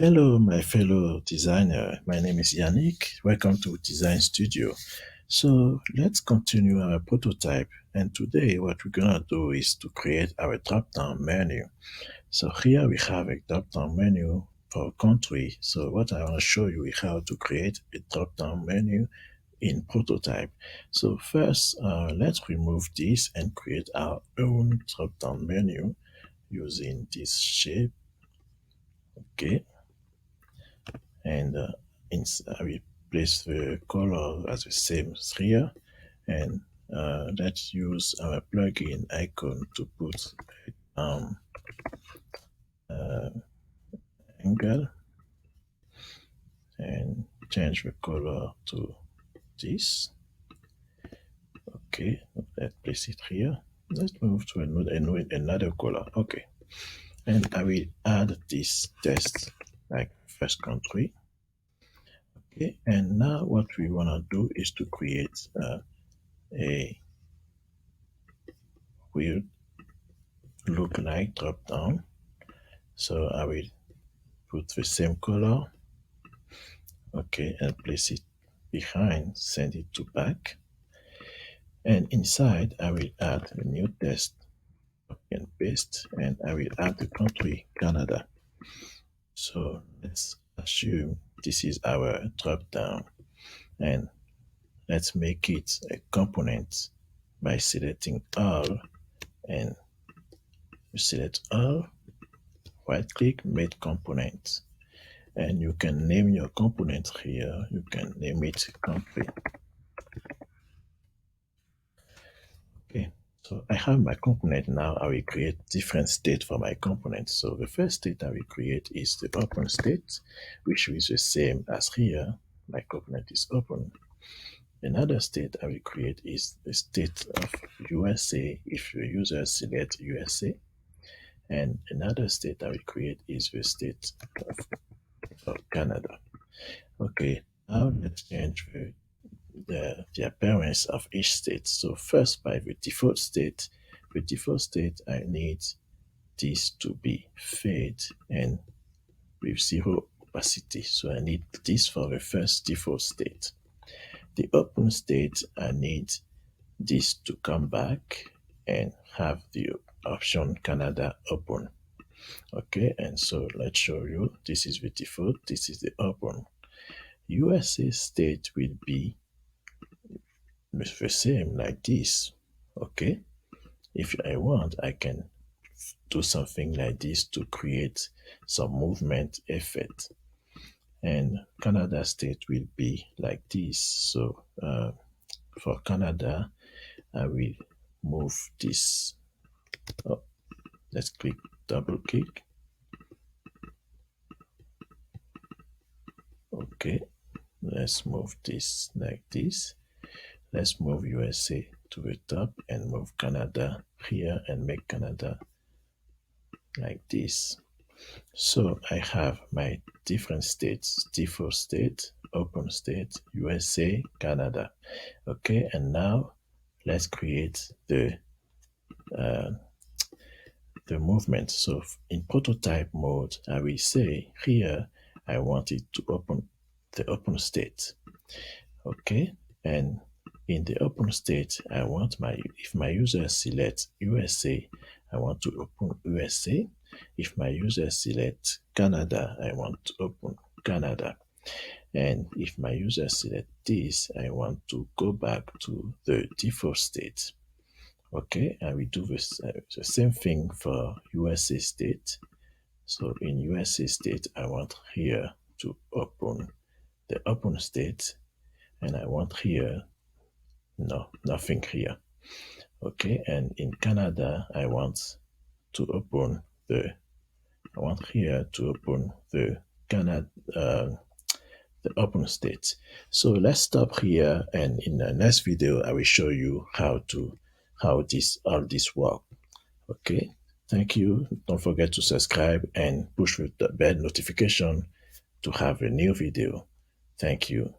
Hello, my fellow designer. My name is Yannick. Welcome to Design Studio. So let's continue our prototype. And today what we're gonna do is to create our drop-down menu. So here we have a drop-down menu for country. So what I want to show you is how to create a drop-down menu in prototype. So first, let's remove this and create our own drop-down menu using this shape. Okay. And we place the color as the same as here, and let's use our plugin icon to put angle and change the color to this. Okay, let's place it here. Let's move to another color. Okay, and I will add this text like first country. Okay, and now what we want to do is to create a weird look like drop down. So I will put the same color, okay, and place it behind, send it to back. And inside I will add a new text, copy and paste, and I will add the country Canada. So let's assume this is our drop down, and let's make it a component by selecting all, and you select all, right click, make component, and you can name your component here. You can name it country. Okay, so I have my component now. I will create different state for my component. So the first state I will create is the open state, which is the same as here. My component is open. Another state I will create is the state of USA if the user select USA. And another state I will create is the state of Canada. Okay, now let's change the appearance of each state. So first, by the default state, I need this to be fade and with 0 opacity. So I need this for the first default state. The open state, I need this to come back and have the option Canada open. Okay, and so let's show you. This is the default, this is the open. USA state will be the same like this. Okay, if I want, I can do something like this to create some movement effect. And Canada state will be like this. So for Canada, I will move this up. Let's click, double click. Okay, let's move this like this. Let's move USA to the top and move Canada here and make Canada like this. So I have my different states: default state, open state, USA, Canada. Okay, and now let's create the movement. So in prototype mode, I will say here I want it to open the open state. Okay, and in the open state, I want if my user selects USA, I want to open USA. If my user selects Canada, I want to open Canada. And if my user selects this, I want to go back to the default state. Okay, and we do this, the same thing for USA state. So in USA state, I want here to open the open state, and I want here, no, nothing here. Okay, and in Canada, I want to open the, I want here to open the Canada, the open state. So let's stop here, and in the next video, I will show you how all this work. Okay, thank you. Don't forget to subscribe and push the bell notification to have a new video. Thank you.